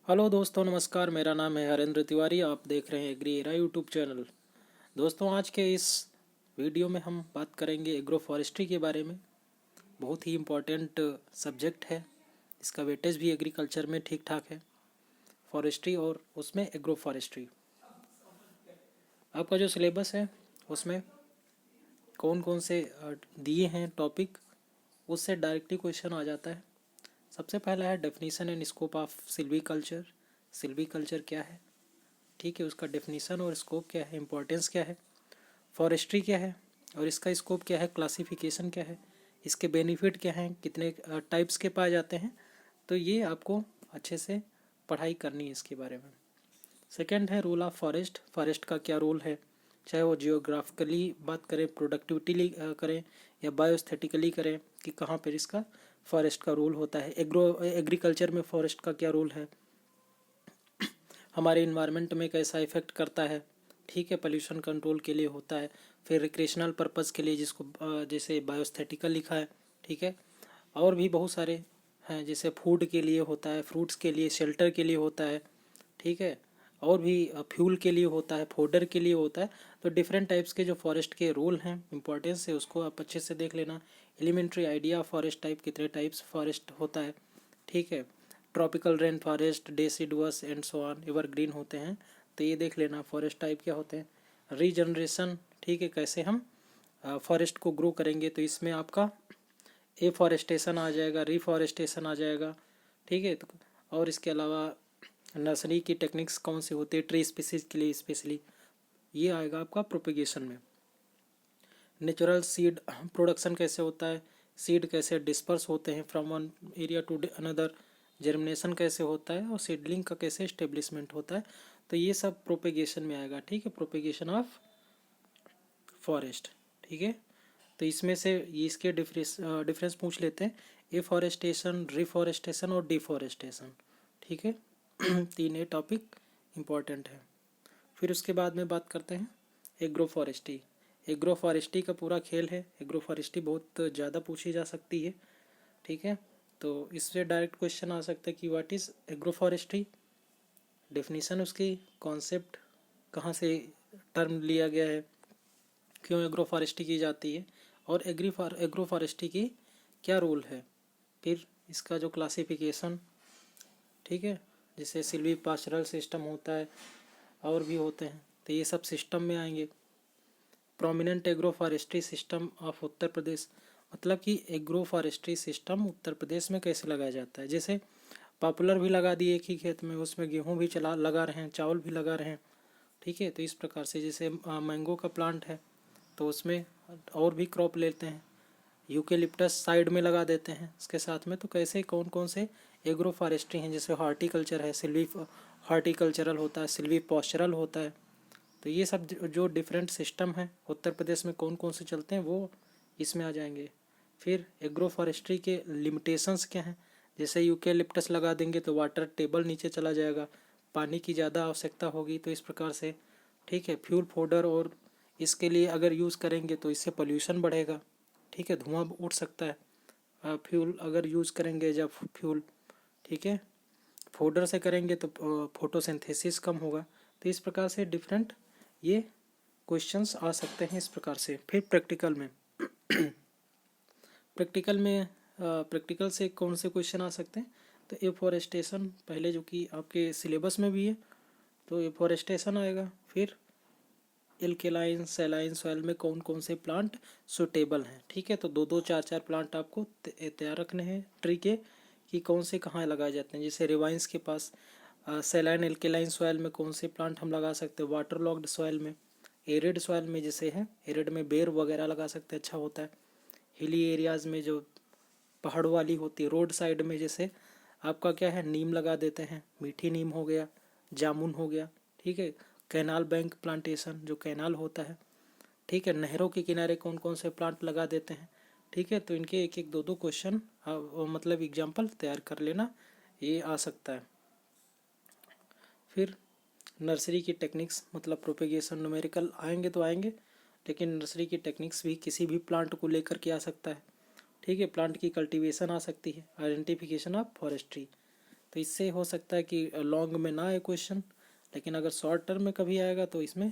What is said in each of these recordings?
Hello दोस्तों, नमस्कार। मेरा नाम है हरेंद्र तिवारी। आप देख रहे हैं एग्री एरा यूट्यूब चैनल। दोस्तों, आज के इस वीडियो में हम बात करेंगे एग्रो फॉरेस्ट्री के बारे में। बहुत ही इम्पोर्टेंट सब्जेक्ट है। इसका वेटेज भी एग्रीकल्चर में ठीक ठाक है। फॉरेस्ट्री और उसमें एग्रो फॉरेस्ट्री। आपका जो सिलेबस है उसमें कौन कौन से दिए हैं टॉपिक, उससे डायरेक्टली क्वेश्चन आ जाता है। सबसे पहला है definition and scope of silviculture. Silviculture क्या है, ठीक है, उसका डेफिनीशन और स्कोप क्या है, इंपॉर्टेंस क्या है। फॉरेस्ट्री क्या है और इसका स्कोप क्या है, क्लासिफिकेशन क्या है, इसके बेनिफिट क्या हैं, कितने टाइप्स के पाए जाते हैं। तो ये आपको अच्छे से पढ़ाई करनी है इसके बारे में। सेकंड है रोल ऑफ फॉरेस्ट। फॉरेस्ट का क्या रोल है, चाहे वो जियोग्राफिकली बात करें, प्रोडक्टिविटी करें, या बायोस्थेटिकली करें कि कहाँ पर इसका फॉरेस्ट का रोल होता है। एग्रीकल्चर में फॉरेस्ट का क्या रोल है, हमारे इन्वायरमेंट में कैसा इफेक्ट करता है, ठीक है, पोल्यूशन कंट्रोल के लिए होता है। फिर रिक्रेशनल पर्पज़ के लिए, जिसको जैसे बायोस्थेटिकल लिखा है, ठीक है। और भी बहुत सारे हैं, जैसे फूड के लिए होता है, फ्रूट्स के लिए, शेल्टर के लिए होता है, ठीक है। और भी फ्यूल के लिए होता है, फोडर के लिए होता है। तो डिफरेंट टाइप्स के जो फॉरेस्ट के रोल हैं, इंपॉर्टेंस है, उसको आप अच्छे से देख लेना। एलिमेंट्री आइडिया फॉरेस्ट टाइप, कितने टाइप्स फॉरेस्ट होता है, ठीक है। Tropical rain forest, deciduous and so on, evergreen होते हैं, तो ये देख लेना फॉरेस्ट टाइप क्या होते हैं। रीजनरेशन, ठीक है, कैसे हम फॉरेस्ट को ग्रो करेंगे, तो इसमें आपका एफॉरेस्टेशन आ जाएगा, रिफॉरेस्टेशन आ जाएगा, ठीक है। और इसके अलावा नर्सरी की टेक्निक्स कौन सी होती है ट्री स्पीसीज के लिए स्पेशली, ये आएगा आपका प्रोपेगेशन में। नेचुरल सीड प्रोडक्शन कैसे होता है, सीड कैसे डिस्पर्स होते हैं from one area to another, germination कैसे होता है, और सीडलिंग का कैसे इस्टेब्लिशमेंट होता है। तो ये सब प्रोपेगेशन में आएगा, ठीक है, प्रोपेगेशन ऑफ फॉरेस्ट, ठीक है। तो इसमें से ये इसके डिफरेंस पूछ लेते हैं, एफॉरेस्टेशन, रिफॉरेस्टेशन और डिफॉरेस्टेशन, ठीक है। तीन ये टॉपिक इम्पॉर्टेंट है। फिर उसके बाद में बात करते हैं एग्रो फॉरेस्ट्री। एग्रो फॉरेस्ट्री का पूरा खेल है। एग्रो फॉरेस्ट्री बहुत ज़्यादा पूछी जा सकती है, ठीक है। तो इससे डायरेक्ट क्वेश्चन आ सकता है कि what is agro forestry, definition उसकी, कॉन्सेप्ट, कहाँ से टर्म लिया गया है, क्यों एग्रो फॉरेस्ट्री की जाती है, और एग्रो फॉरेस्ट्री की क्या रोल है। फिर इसका जो क्लासिफिकेशन, ठीक है, जैसे सिल्वी पास्चरल सिस्टम होता है और भी होते हैं, तो ये सब सिस्टम में आएंगे। Prominent agro forestry system of Uttar Pradesh, मतलब कि agro forestry system Uttar Pradesh में कैसे लगाया जाता है। जैसे पॉपुलर भी लगा दिए एक ही खेत में, उसमें गेहूं भी चला लगा रहे हैं, चावल भी लगा रहे हैं, ठीक है। तो इस प्रकार से जैसे मैंगो का प्लांट है तो उसमें और भी क्रॉप लेते हैं, यूकेलिप्टस साइड में लगा देते हैं इसके साथ में। तो कैसे कौन कौन से एग्रो फॉरेस्ट्री हैं, जैसे हॉर्टिकल्चर है, सिल्वी हॉर्टिकल्चरल होता है, सिल्वी पॉस्चरल होता है। तो ये सब जो डिफरेंट सिस्टम है उत्तर प्रदेश में कौन कौन से चलते हैं वो इसमें आ जाएंगे। फिर एग्रो फॉरेस्ट्री के लिमिटेशंस क्या हैं, जैसे यूकेलिप्टस लगा देंगे तो वाटर टेबल नीचे चला जाएगा, पानी की ज़्यादा आवश्यकता होगी, तो इस प्रकार से, ठीक है। फ्यूल फोडर और इसके लिए अगर यूज़ करेंगे तो इससे पोल्यूशन बढ़ेगा, ठीक है, धुआं उठ सकता है। फ्यूल अगर यूज़ करेंगे जब फ्यूल, ठीक है, फोडर से करेंगे तो फोटोसिंथेसिस कम होगा। तो इस प्रकार से डिफरेंट ये क्वेश्चंस आ सकते हैं इस प्रकार से। फिर प्रैक्टिकल से कौन से क्वेश्चन आ सकते हैं, तो एफॉरेस्टेशन पहले, जो कि आपके सिलेबस में भी है, तो एफॉरेस्टेशन आएगा। फिर एल्केलाइन सैलाइन सॉइल में कौन कौन से प्लांट सुटेबल हैं, ठीक है। तो दो दो चार चार प्लांट आपको तैयार रखने हैं ट्री के, कि कौन से कहाँ लगाए जाते हैं। जैसे रिवाइंस के पास सैलाइन एल्केलाइन सॉइल में कौन से प्लांट हम लगा सकते हैं, वाटर लॉक्ड सॉइल में, एरिड सॉइल में जैसे है, एरिड में बेर वगैरह लगा सकते हैं, अच्छा होता है। हिली एरियाज़ में जो पहाड़ वाली होती है, रोड साइड में जैसे आपका क्या है, नीम लगा देते हैं, मीठी नीम हो गया, जामुन हो गया, ठीक है। कैनाल बैंक प्लांटेशन, जो कैनाल होता है, ठीक है, नहरों के किनारे कौन कौन से प्लांट लगा देते हैं, ठीक है। तो इनके एक एक दो दो क्वेश्चन मतलब एग्जाम्पल तैयार कर लेना, ये आ सकता है। फिर नर्सरी की टेक्निक्स, मतलब प्रोपेगेशन, न्यूमेरिकल आएंगे तो आएंगे, लेकिन नर्सरी की टेक्निक्स भी किसी भी प्लांट को लेकर के आ सकता है, ठीक है। प्लांट की कल्टीवेशन आ सकती है, आइडेंटिफिकेशन ऑफ फॉरेस्ट्री। तो इससे हो सकता है कि लॉन्ग में ना आए क्वेश्चन, लेकिन अगर शॉर्ट टर्म में कभी आएगा तो इसमें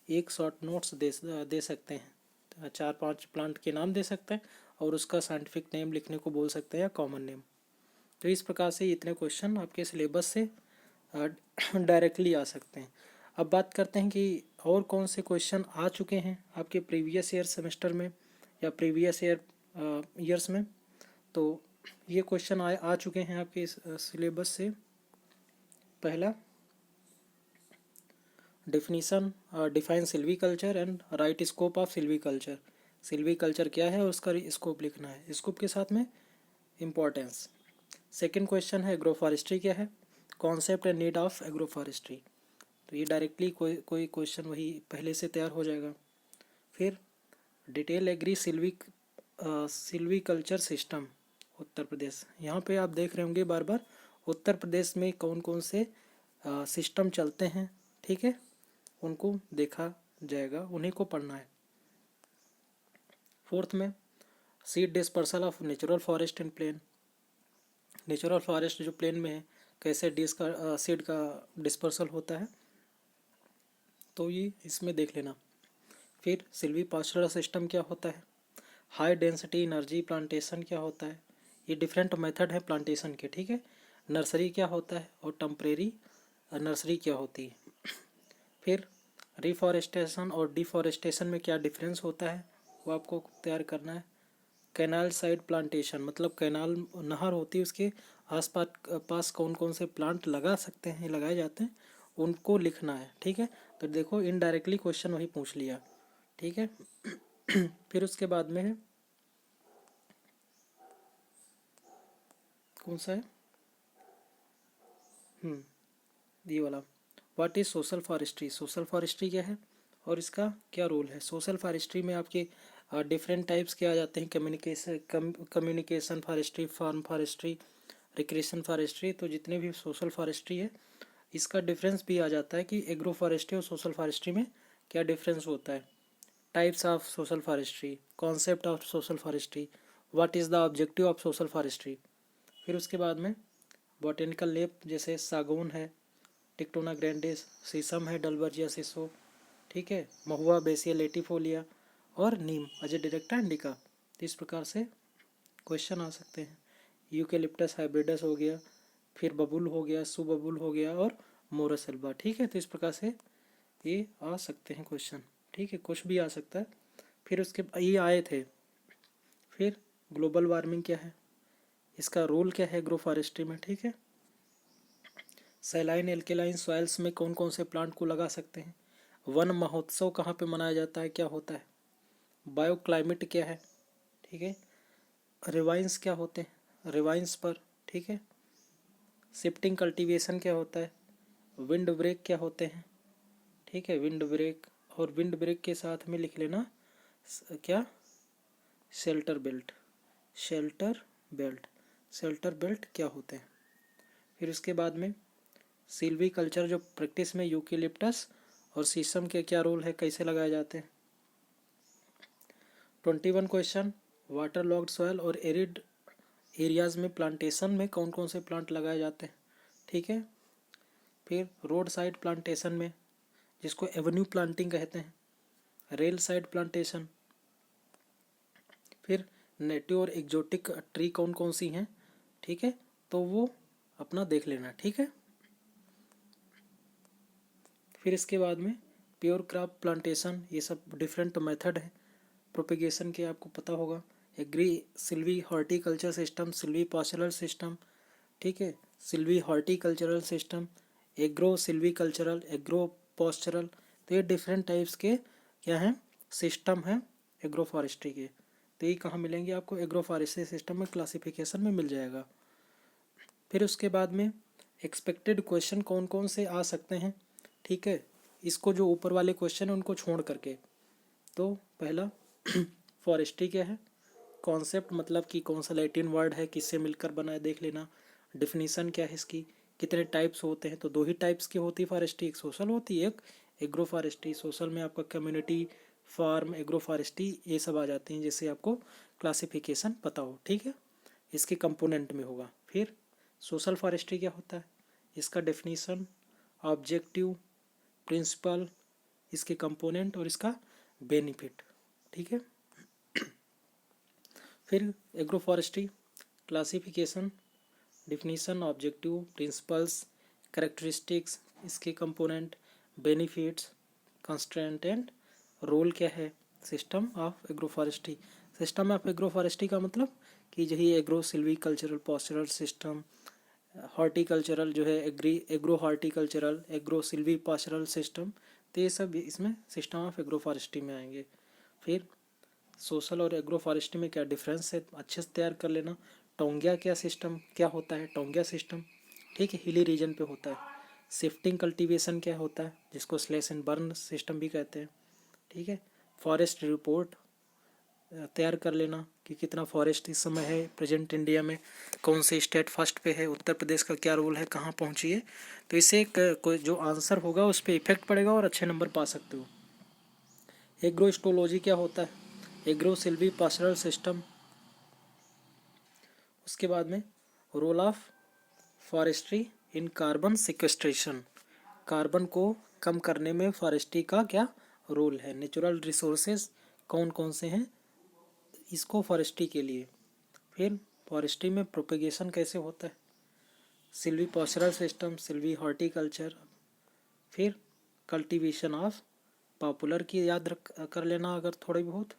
एक शॉर्ट नोट्स दे सकते हैं, 4-5 प्लांट के नाम दे सकते हैं और उसका साइंटिफिक नेम लिखने को बोल सकते हैं या कॉमन नेम। तो इस प्रकार से इतने क्वेश्चन आपके सिलेबस से डायरेक्टली आ सकते हैं। अब बात करते हैं कि और कौन से क्वेश्चन आ चुके हैं आपके प्रीवियस ईयर सेमेस्टर में या प्रीवियस ईयर ईयर्स में। तो ये क्वेश्चन आ चुके हैं आपके इस सिलेबस से। पहला, define silviculture and right scope of silviculture. Silviculture क्या है और उसका स्कोप लिखना है, स्कोप के साथ में इम्पोर्टेंस। सेकंड क्वेश्चन है एग्रोफॉरेस्ट्री क्या है, concept and need of agroforestry. तो ये डायरेक्टली कोई क्वेश्चन वही पहले से तैयार हो जाएगा। फिर detail agree silviculture system Uttar प्रदेश। यहाँ पे आप देख रहे होंगे बार बार उत्तर प्रदेश में कौन कौन से सिस्टम चलते हैं, ठीक है, उनको देखा जाएगा, उन्हीं को पढ़ना है। फोर्थ में seed dispersal of natural forest in plain. Natural forest जो प्लेन में है कैसे सीड का डिस्पर्सल होता है, तो ये इसमें देख लेना। फिर सिल्वी पास्चरल सिस्टम क्या होता है, हाई डेंसिटी एनर्जी प्लांटेशन क्या होता है, ये डिफरेंट मेथड है प्लांटेशन के, ठीक है। नर्सरी क्या होता है और टेम्परेरी नर्सरी क्या होती है। फिर रिफॉरेस्टेशन और डिफॉरेस्टेशन में क्या डिफरेंस होता है वो आपको तैयार करना है। कैनाल साइड प्लांटेशन मतलब कैनाल नहर होती है उसके पास कौन कौन से प्लांट लगा सकते हैं, लगाए जाते हैं, उनको लिखना है, ठीक है। तो देखो इनडायरेक्टली क्वेश्चन वही पूछ लिया, ठीक है। फिर उसके बाद में है कौन सा है, ये वाला, what is social forestry. Social forestry क्या है और इसका क्या रोल है। सोशल फॉरेस्ट्री में आपके डिफरेंट टाइप्स के आ जाते हैं, communication forestry, farm forestry, recreation forestry. तो जितने भी सोशल फॉरेस्ट्री है इसका डिफरेंस भी आ जाता है कि एग्रो फॉरेस्ट्री और सोशल फॉरेस्ट्री में क्या डिफरेंस होता है। Types of social forestry, concept of social forestry, what is the objective of social forestry. फिर उसके बाद में बॉटेनिकल लेप जैसे सागौन है, टिक्टोना ग्रैंडिस, शीशम है, डलबर्जिया सिसो, ठीक है, महुआ बेसिया लेटिफोलिया और नीम अजेडिरेक्टा इंडिका। तो इस प्रकार से क्वेश्चन आ सकते हैं। यूकेलिप्टस हाइब्रिडस हो गया, फिर बबुल हो गया, सुबबुल हो गया और मोरसल्बा, ठीक है। तो इस प्रकार से ये आ सकते हैं क्वेश्चन, ठीक है, कुछ भी आ सकता है। फिर उसके ये आए थे। फिर ग्लोबल वार्मिंग क्या है, इसका रोल क्या है एग्रो फॉरेस्ट्री में, ठीक है। सैलाइन एल्केलाइन सॉइल्स में कौन कौन से प्लांट को लगा सकते हैं। वन महोत्सव कहाँ पे मनाया जाता है, क्या होता है। बायो क्लाइमेट क्या है, ठीक है। रिवाइंस क्या होते हैं, रिवाइंस पर, ठीक है। शिफ्टिंग कल्टीवेशन क्या होता है, विंड ब्रेक क्या होते हैं, ठीक है, विंड ब्रेक। और विंड ब्रेक के साथ में लिख लेना क्या, shelter belt, shelter belt, shelter belt क्या होते हैं। फिर उसके बाद में सिल्वी कल्चर जो प्रैक्टिस में यूकेलिप्टस और शीशम के क्या रोल है, कैसे लगाए जाते हैं। 21 क्वेश्चन, वाटर लॉग्ड सॉयल और एरिड एरियाज में प्लांटेशन में कौन कौन से प्लांट लगाए जाते हैं, ठीक है। फिर रोड साइड प्लांटेशन में जिसको एवेन्यू प्लांटिंग कहते हैं, रेल साइड प्लांटेशन। फिर नेटिव और एग्जोटिक ट्री कौन कौन सी हैं, ठीक है, तो वो अपना देख लेना, ठीक है। फिर इसके बाद में प्योर क्रॉप प्लांटेशन, ये सब डिफरेंट मेथड है प्रोपेगेशन के, आपको पता होगा। Agri silvi horticulture system, silvi pastoral system, ठीक है, silvi horticultural system, agro silvi cultural, agro pastoral. तो ये डिफरेंट टाइप्स के क्या हैं, सिस्टम हैं एग्रो फॉरेस्ट्री के। तो ये कहाँ मिलेंगे आपको, एग्रो फॉरेस्ट्री सिस्टम में क्लासिफिकेशन में मिल जाएगा। फिर उसके बाद में एक्सपेक्टेड क्वेश्चन कौन कौन से आ सकते हैं, ठीक है, इसको जो ऊपर वाले क्वेश्चन है उनको छोड़ करके। तो पहला फॉरेस्ट्री क्या है, कॉन्सेप्ट मतलब कि कौन सा लैटिन वर्ड है, किससे मिलकर बना है, देख लेना। डिफिनीसन क्या है इसकी, कितने टाइप्स होते हैं, तो 2 ही टाइप्स की होती है फॉरेस्ट्री, एक सोशल होती है, एक एग्रो फॉरेस्ट्री। सोशल में आपका कम्युनिटी, फार्म, एग्रो फॉरेस्ट्री ये सब आ जाती हैं, जिससे आपको क्लासिफिकेशन पता हो, ठीक है, इसके कंपोनेंट में होगा। फिर सोशल फॉरेस्ट्री क्या होता है, इसका डेफिनीशन, ऑब्जेक्टिव, प्रिंसिपल, इसके कंपोनेंट और इसका बेनिफिट। ठीक है। फिर agro forestry, classification, definition, objective, principles, characteristics, इसके component, benefits, constraint and role क्या है, system of agro forestry. System of agro forestry का मतलब कि यही agro silvi cultural pastoral system, horticultural जो है agro horticultural, agro silvi pastoral system, तो ये सब इसमें सिस्टम ऑफ एग्रो फॉरेस्ट्री में आएंगे। फिर सोशल और एग्रो फॉरेस्ट्री में क्या डिफरेंस है अच्छे से तैयार कर लेना। टोंगिया क्या सिस्टम क्या होता है, टोंगिया सिस्टम, ठीक है, हिली रीजन पे होता है। शिफ्टिंग कल्टीवेशन क्या होता है, जिसको स्लैश एंड बर्न सिस्टम भी कहते हैं। ठीक है। फॉरेस्ट रिपोर्ट तैयार कर लेना कि कितना फॉरेस्ट इस समय है प्रेजेंट इंडिया में, कौन से स्टेट फर्स्ट पे है, उत्तर प्रदेश का क्या रोल है, कहाँ पहुँची है। तो इससे कोई जो आंसर होगा उस पर इफेक्ट पड़ेगा और अच्छे नंबर पा सकते हो। एग्रोस्टोलॉजी क्या होता है, एग्रो सिल्वी पास्टरल सिस्टम। उसके बाद में role of forestry in carbon sequestration, carbon को कम करने में फॉरेस्ट्री का क्या रोल है। नेचुरल रिसोर्सेज कौन कौन से हैं इसको फॉरेस्ट्री के लिए। फिर फॉरेस्ट्री में प्रोपेगेशन कैसे होता है, Silvi pastoral system, Silvi horticulture. फिर कल्टीवेशन ऑफ पॉपुलर की याद कर लेना अगर थोड़ी बहुत।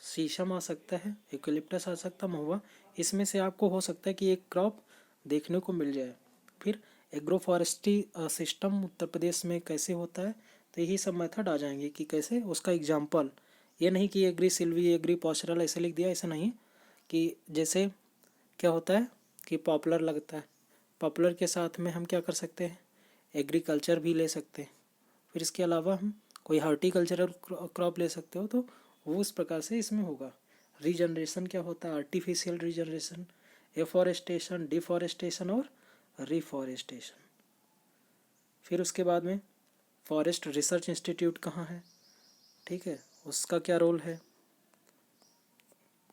शीशम आ सकता है, यूकेलिप्टस आ सकता है, महुआ, इसमें से आपको हो सकता है कि एक क्रॉप देखने को मिल जाए। फिर agro forestry system Uttar Pradesh में कैसे होता है, तो यही सब मेथड आ जाएंगे कि कैसे, उसका एग्जाम्पल। ये नहीं कि एग्री सिल्वी एग्री पॉस्चरल ऐसे लिख दिया, ऐसा नहीं कि जैसे क्या होता है कि पॉपुलर लगता है, पॉपुलर के साथ में हम क्या कर सकते हैं, एग्रीकल्चर भी ले सकते हैं। फिर इसके अलावा हम कोई हार्टिकल्चरल क्रॉप ले सकते हो, तो वो उस प्रकार से इसमें होगा। रीजनरेशन क्या होता है, आर्टिफिशियल रीजनरेशन, एफॉरेस्टेशन, डिफॉरेस्टेशन और रिफॉरेस्टेशन। फिर उसके बाद में फॉरेस्ट रिसर्च इंस्टीट्यूट कहाँ है, ठीक है, उसका क्या रोल है।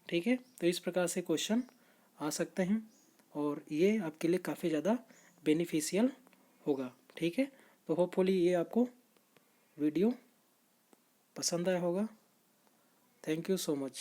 ठीक है। तो इस प्रकार से क्वेश्चन आ सकते हैं और ये आपके लिए काफ़ी ज़्यादा बेनिफिशियल होगा। ठीक है। तो होपफुली ये आपको वीडियो पसंद आया होगा। Thank you so much.